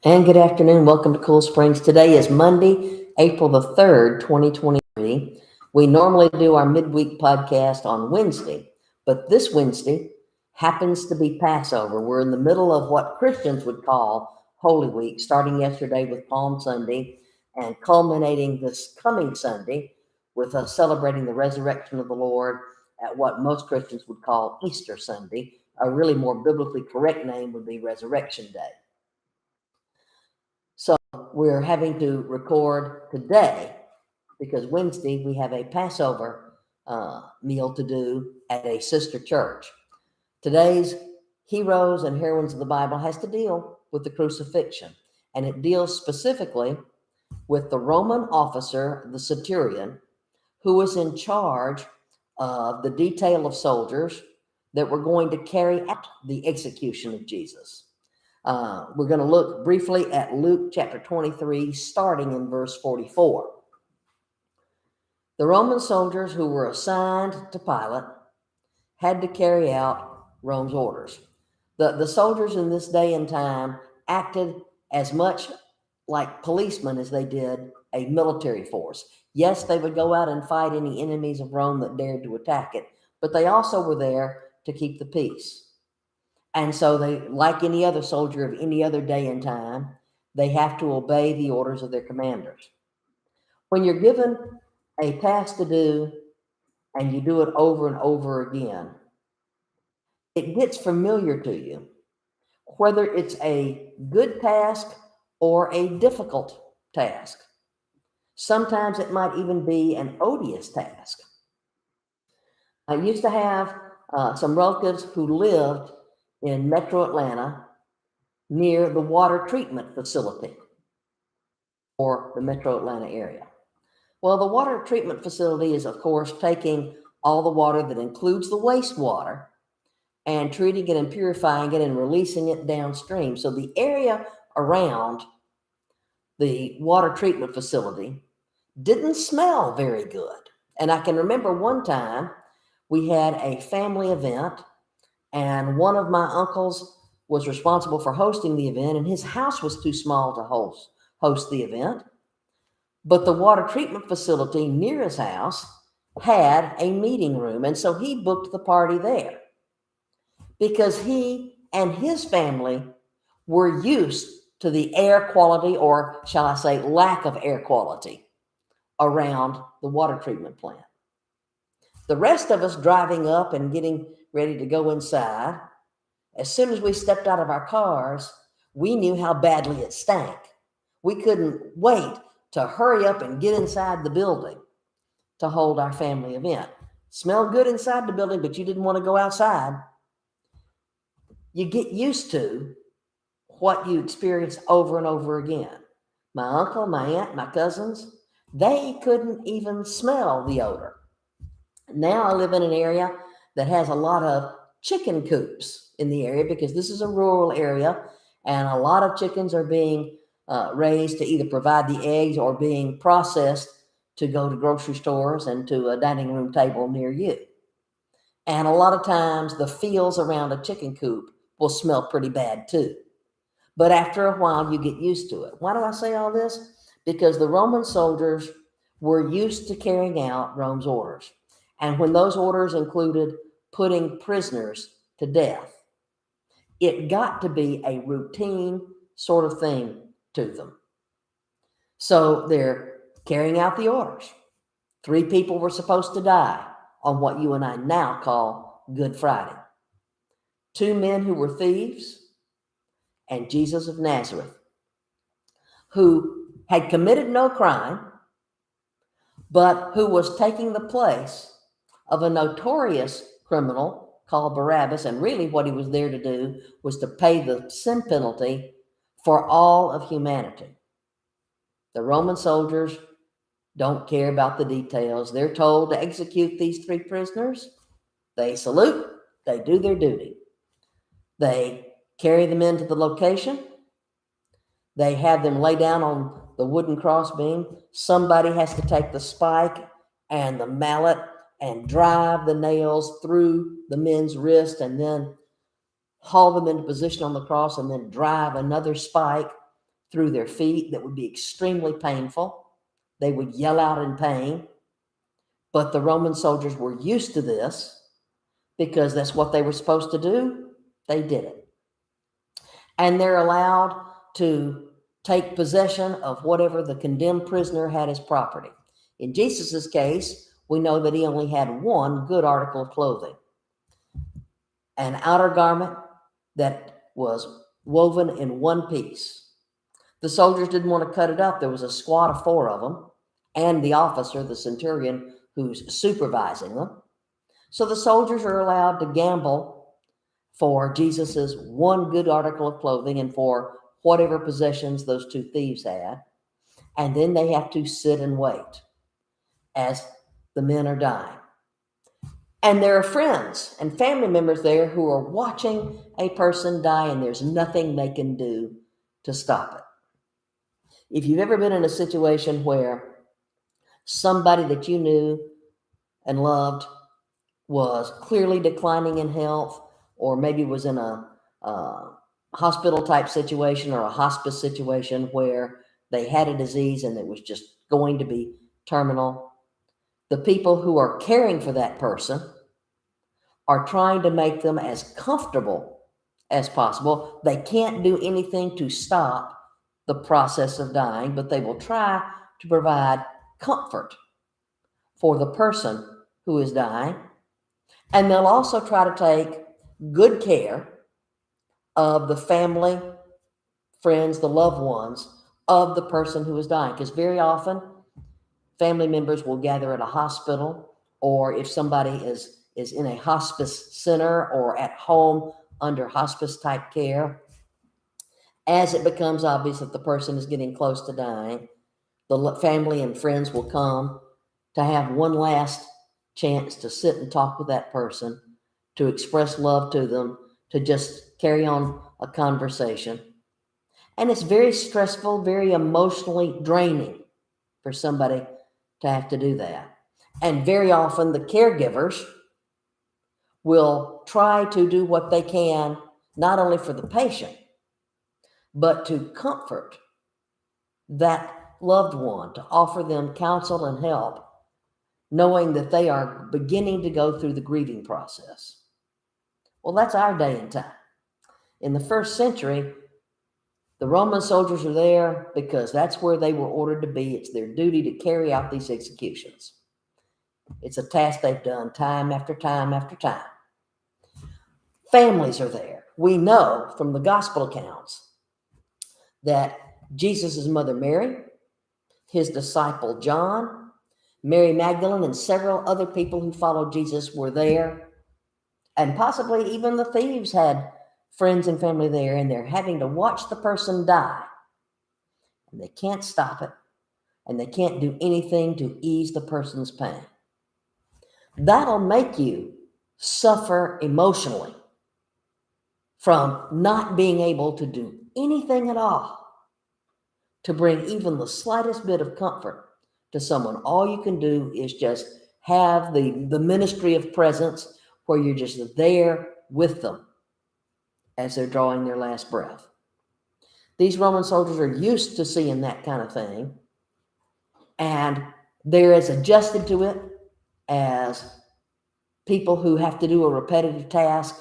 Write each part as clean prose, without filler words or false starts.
And good afternoon. Welcome to Cool Springs. Today is Monday, April the 3rd, 2023. We normally do our midweek podcast on Wednesday, but this Wednesday happens to be Passover. We're in the middle of what Christians would call Holy Week, starting yesterday with Palm Sunday and culminating this coming Sunday with us celebrating the resurrection of the Lord at what most Christians would call Easter Sunday. A really more biblically correct name would be Resurrection Day. So we're having to record today because Wednesday we have a Passover meal to do at a sister church. Today's Heroes and Heroines of the Bible has to deal with the crucifixion, and it deals specifically with the Roman officer, the Centurion, who was in charge of the detail of soldiers that were going to carry out the execution of Jesus. We're going to look briefly at Luke chapter 23, starting in verse 44. The Roman soldiers who were assigned to Pilate had to carry out Rome's orders. The soldiers in this day and time acted as much like policemen as they did a military force. Yes, they would go out and fight any enemies of Rome that dared to attack it, but they also were there to keep the peace. And so they, like any other soldier of any other day and time, they have to obey the orders of their commanders. When you're given a task to do and you do it over and over again, it gets familiar to you, whether it's a good task or a difficult task. Sometimes it might even be an odious task. I used to have some relatives who lived in metro Atlanta near the water treatment facility for the metro Atlanta area. Well, the water treatment facility is, of course, taking all the water that includes the wastewater and treating it and purifying it and releasing it downstream. So the area around the water treatment facility didn't smell very good. And I can remember one time we had a family event, and one of my uncles was responsible for hosting the event, and his house was too small to host the event. But the water treatment facility near his house had a meeting room, and so he booked the party there because he and his family were used to the air quality, or shall I say lack of air quality, around the water treatment plant. The rest of us driving up and getting ready to go inside, as soon as we stepped out of our cars, we knew how badly it stank. We couldn't wait to hurry up and get inside the building to hold our family event. Smelled good inside the building, but you didn't want to go outside. You get used to what you experience over and over again. My uncle, my aunt, my cousins, they couldn't even smell the odor. Now I live in an area that has a lot of chicken coops in the area because this is a rural area, and a lot of chickens are being raised to either provide the eggs or being processed to go to grocery stores and to a dining room table near you. And a lot of times the fields around a chicken coop will smell pretty bad too. But after a while, you get used to it. Why do I say all this? Because the Roman soldiers were used to carrying out Rome's orders. And when those orders included putting prisoners to death, it got to be a routine sort of thing to them. So they're carrying out the orders. 3 people were supposed to die on what you and I now call Good Friday. 2 men who were thieves, and Jesus of Nazareth, who had committed no crime, but who was taking the place of a notorious criminal called Barabbas. And really what he was there to do was to pay the sin penalty for all of humanity. The Roman soldiers don't care about the details. They're told to execute these 3 prisoners. They salute, they do their duty. They carry them into the location. They have them lay down on the wooden crossbeam. Somebody has to take the spike and the mallet and drive the nails through the men's wrist and then haul them into position on the cross and then drive another spike through their feet that would be extremely painful. They would yell out in pain. But the Roman soldiers were used to this because that's what they were supposed to do. They did it. And they're allowed to take possession of whatever the condemned prisoner had as property. In Jesus's case, we know that he only had one good article of clothing, an outer garment that was woven in one piece. The soldiers didn't want to cut it up. There was a squad of 4 of them and the officer, the centurion, who's supervising them. So the soldiers are allowed to gamble for Jesus's one good article of clothing and for whatever possessions those 2 thieves had. And then they have to sit and wait as the men are dying. And there are friends and family members there who are watching a person die, and there's nothing they can do to stop it. If you've ever been in a situation where somebody that you knew and loved was clearly declining in health, or maybe was in a hospital type situation or a hospice situation where they had a disease and it was just going to be terminal, the people who are caring for that person are trying to make them as comfortable as possible. They can't do anything to stop the process of dying, but they will try to provide comfort for the person who is dying. And they'll also try to take good care of the family, friends, the loved ones of the person who is dying. Because very often, family members will gather at a hospital, or if somebody is in a hospice center or at home under hospice type care, as it becomes obvious that the person is getting close to dying, the family and friends will come to have one last chance to sit and talk with that person, to express love to them, to just carry on a conversation. And it's very stressful, very emotionally draining for somebody to have to do that. And very often the caregivers will try to do what they can, not only for the patient, but to comfort that loved one, to offer them counsel and help, knowing that they are beginning to go through the grieving process. Well, that's our day and time. In the first century, the Roman soldiers are there because that's where they were ordered to be. It's their duty to carry out these executions. It's a task they've done time after time after time. Families are there. We know from the gospel accounts that Jesus' mother Mary, his disciple John, Mary Magdalene, and several other people who followed Jesus were there. And possibly even the thieves had friends and family there, and they're having to watch the person die. And they can't stop it, and they can't do anything to ease the person's pain. That'll make you suffer emotionally from not being able to do anything at all to bring even the slightest bit of comfort to someone. All you can do is just have the ministry of presence, where you're just there with them as they're drawing their last breath. These Roman soldiers are used to seeing that kind of thing, and they're as adjusted to it as people who have to do a repetitive task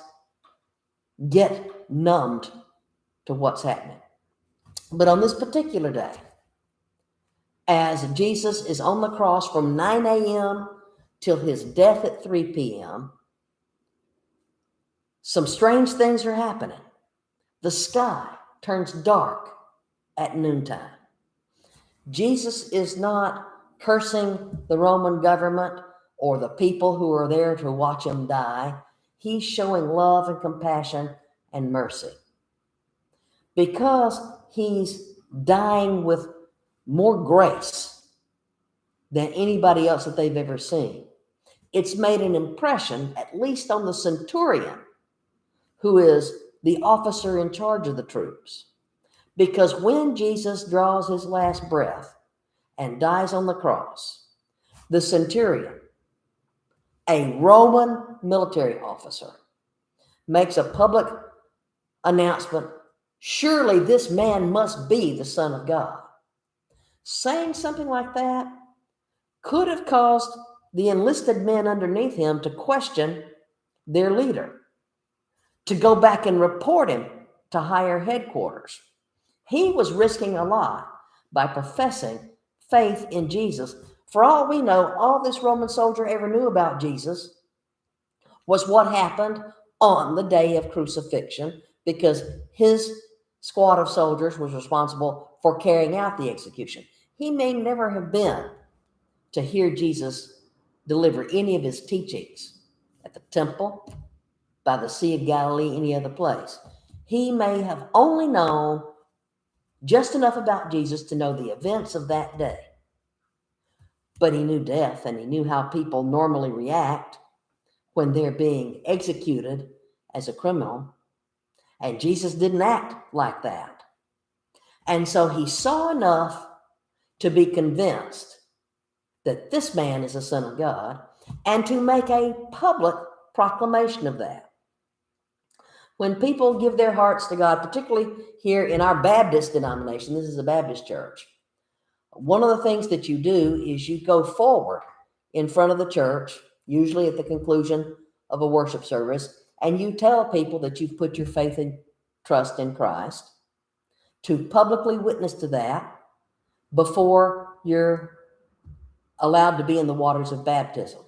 get numbed to what's happening. But on this particular day, as Jesus is on the cross from 9 a.m. till his death at 3 p.m., some strange things are happening. The sky turns dark at noontime. Jesus is not cursing the Roman government or the people who are there to watch him die. He's showing love and compassion and mercy. Because he's dying with more grace than anybody else that they've ever seen, it's made an impression, at least on the centurion, who is the officer in charge of the troops. Because when Jesus draws his last breath and dies on the cross, the centurion, a Roman military officer, makes a public announcement Surely this man must be the Son of God. Saying something like that could have caused the enlisted men underneath him to question their leader, to go back and report him to higher headquarters. He was risking a lot by professing faith in Jesus. For all we know, all this Roman soldier ever knew about Jesus was what happened on the day of crucifixion, because his squad of soldiers was responsible for carrying out the execution. He may never have been to hear Jesus deliver any of his teachings at the temple, by the Sea of Galilee, any other place. He may have only known just enough about Jesus to know the events of that day. But he knew death, and he knew how people normally react when they're being executed as a criminal. And Jesus didn't act like that. And so he saw enough to be convinced that this man is the Son of God, and to make a public proclamation of that. When people give their hearts to God, particularly here in our Baptist denomination, this is a Baptist church, one of the things that you do is you go forward in front of the church, usually at the conclusion of a worship service, and you tell people that you've put your faith and trust in Christ, to publicly witness to that before you're allowed to be in the waters of baptism.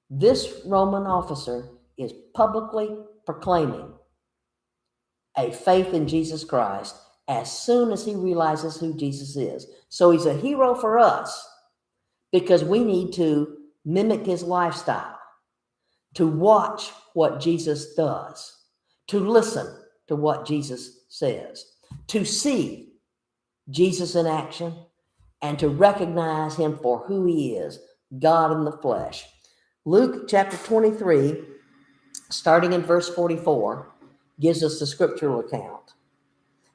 This Roman officer is publicly proclaiming a faith in Jesus Christ as soon as he realizes who Jesus is. So he's a hero for us because we need to mimic his lifestyle, to watch what Jesus does, to listen to what Jesus says, to see Jesus in action, and to recognize him for who he is, God in the flesh. Luke chapter 23, starting in verse 44, gives us the scriptural account.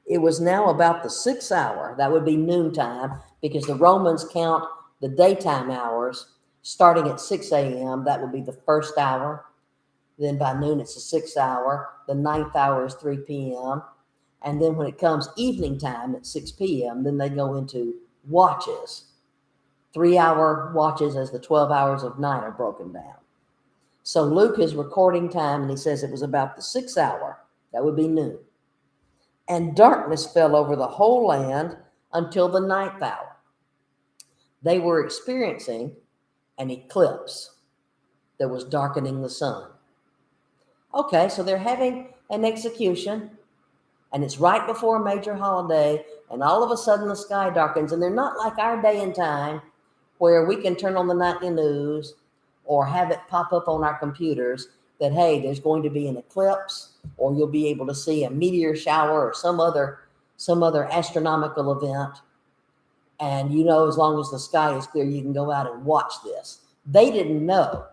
It was now about the 6th hour, that would be noontime, because the Romans count the daytime hours starting at 6 a.m. That would be the 1st hour. Then by noon, it's the 6th hour. The 9th hour is 3 p.m. And then when it comes evening time at 6 p.m., then they go into watches. 3-hour watches as the 12 hours of night are broken down. So Luke is recording time, and he says it was about the 6th hour. That would be noon. And darkness fell over the whole land until the 9th hour. They were experiencing an eclipse that was darkening the sun. Okay, so they're having an execution, and it's right before a major holiday, and all of a sudden the sky darkens, and they're not like our day and time where we can turn on the nightly news or have it pop up on our computers that, hey, there's going to be an eclipse, or you'll be able to see a meteor shower or some other astronomical event. And you know, as long as the sky is clear, you can go out and watch this. They didn't know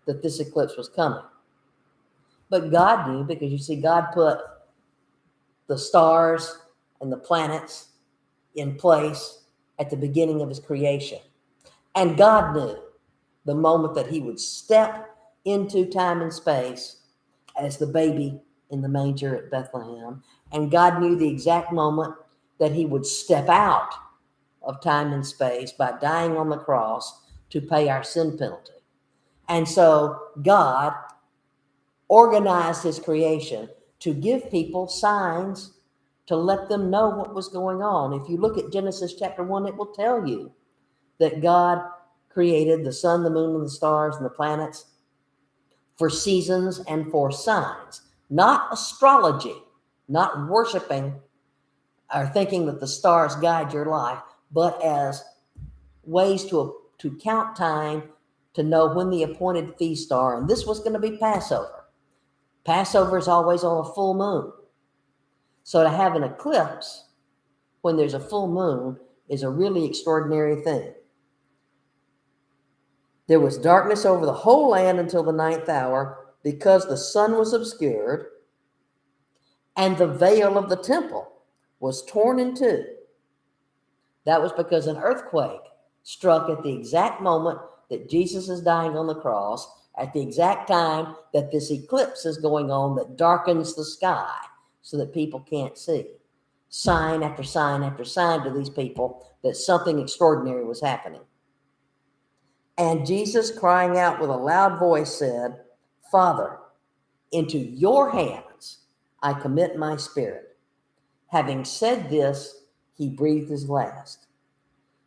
that this eclipse was coming. But God knew, because you see, God put the stars and the planets in place at the beginning of his creation. And God knew the moment that he would step into time and space as the baby in the manger at Bethlehem. And God knew the exact moment that he would step out of time and space by dying on the cross to pay our sin penalty. And so God organized his creation to give people signs to let them know what was going on. If you look at Genesis chapter 1, it will tell you that God created the sun, the moon, and the stars and the planets for seasons and for signs, not astrology, not worshiping or thinking that the stars guide your life, but as ways to count time, to know when the appointed feasts are. And this was going to be Passover. Passover is always on a full moon. So to have an eclipse when there's a full moon is a really extraordinary thing. There was darkness over the whole land until the 9th hour, because the sun was obscured, and the veil of the temple was torn in two. That was because an earthquake struck at the exact moment that Jesus is dying on the cross, at the exact time that this eclipse is going on that darkens the sky. so that people can't see. Sign after sign after sign to these people that something extraordinary was happening. And Jesus, crying out with a loud voice, said, Father, into your hands I commit my spirit. Having said this, he breathed his last.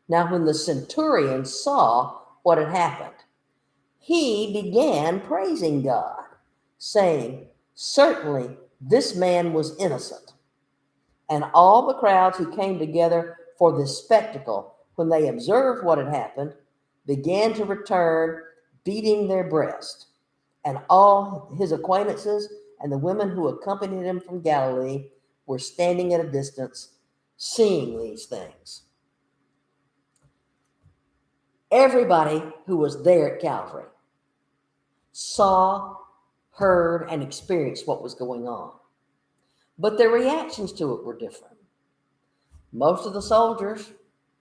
Now, when the centurion saw what had happened, he began praising God, saying, Certainly this man was innocent. And all the crowds who came together for this spectacle, when they observed what had happened, began to return, beating their breast. And all his acquaintances and the women who accompanied him from Galilee were standing at a distance, seeing these things. Everybody who was there at Calvary saw, heard, and experienced what was going on. But their reactions to it were different. Most of the soldiers,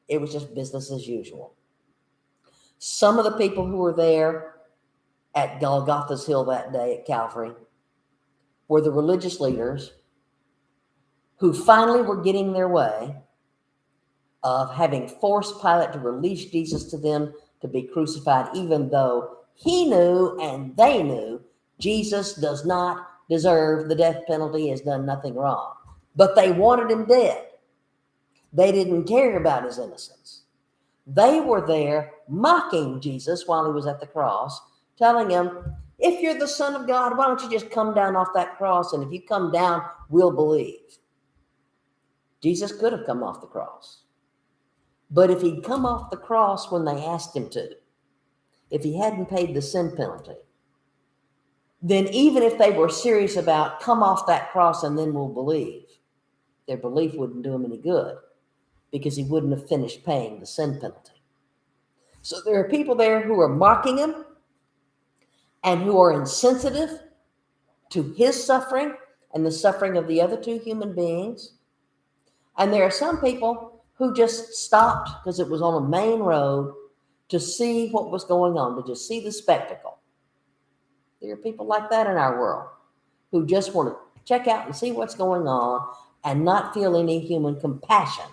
it was just business as usual. Some of the people who were there at Golgotha's Hill that day at Calvary were the religious leaders who finally were getting their way of having forced Pilate to release Jesus to them to be crucified, even though he knew and they knew Jesus does not deserve the death penalty, has done nothing wrong. But they wanted him dead. They didn't care about his innocence. They were there mocking Jesus while he was at the cross, telling him, if you're the Son of God, why don't you just come down off that cross? And if you come down, we'll believe. Jesus could have come off the cross. But if he'd come off the cross when they asked him to, if he hadn't paid the sin penalty, then even if they were serious about come off that cross and then we'll believe, their belief wouldn't do him any good because he wouldn't have finished paying the sin penalty. So there are people there who are mocking him and who are insensitive to his suffering and the suffering of the other two human beings. And there are some people who just stopped because it was on a main road to see what was going on, to just see the spectacle. There are people like that in our world who just want to check out and see what's going on and not feel any human compassion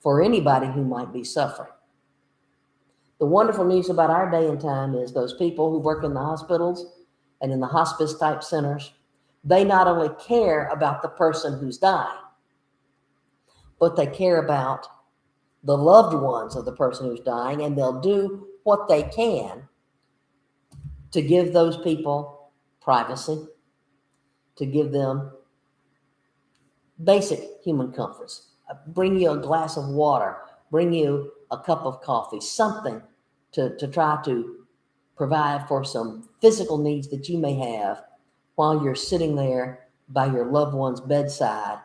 for anybody who might be suffering. The wonderful news about our day and time is those people who work in the hospitals and in the hospice type centers, they not only care about the person who's dying, but they care about the loved ones of the person who's dying, and they'll do what they can to give those people privacy, to give them basic human comforts. Bring you a glass of water, bring you a cup of coffee, something to try to provide for some physical needs that you may have while you're sitting there by your loved one's bedside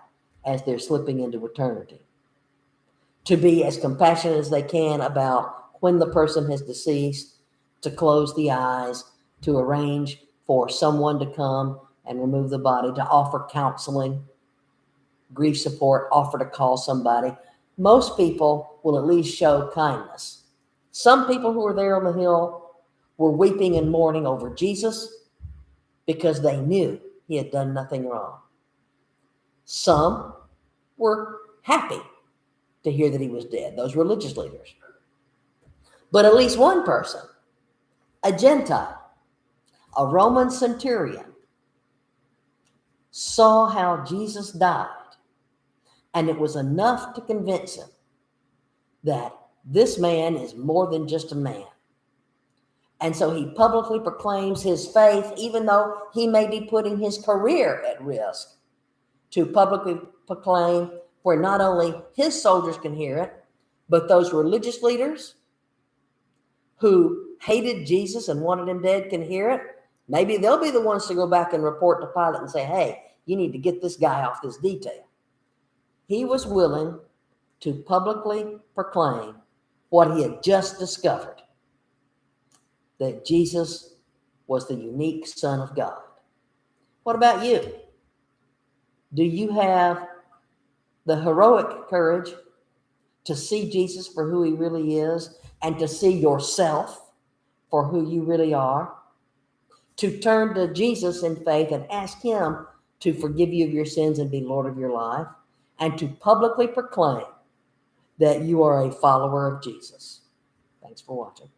as they're slipping into eternity. To be as compassionate as they can about when the person has deceased, to close the eyes, to arrange for someone to come and remove the body, to offer counseling, grief support, offer to call somebody. Most people will at least show kindness. Some people who were there on the hill were weeping and mourning over Jesus because they knew he had done nothing wrong. Some were happy to hear that he was dead, those religious leaders. But at least one person, a Gentile, a Roman centurion, saw how Jesus died, and it was enough to convince him that this man is more than just a man. And so he publicly proclaims his faith, even though he may be putting his career at risk, to publicly proclaim where not only his soldiers can hear it, but those religious leaders who hated Jesus and wanted him dead can hear it. Maybe they'll be the ones to go back and report to Pilate and say, hey, you need to get this guy off this detail. He was willing to publicly proclaim what he had just discovered, that Jesus was the unique Son of God. What about you? Do you have the heroic courage to see Jesus for who he really is and to see yourself for who you really are? To turn to Jesus in faith and ask him to forgive you of your sins and be Lord of your life, and to publicly proclaim that you are a follower of Jesus. Thanks for watching.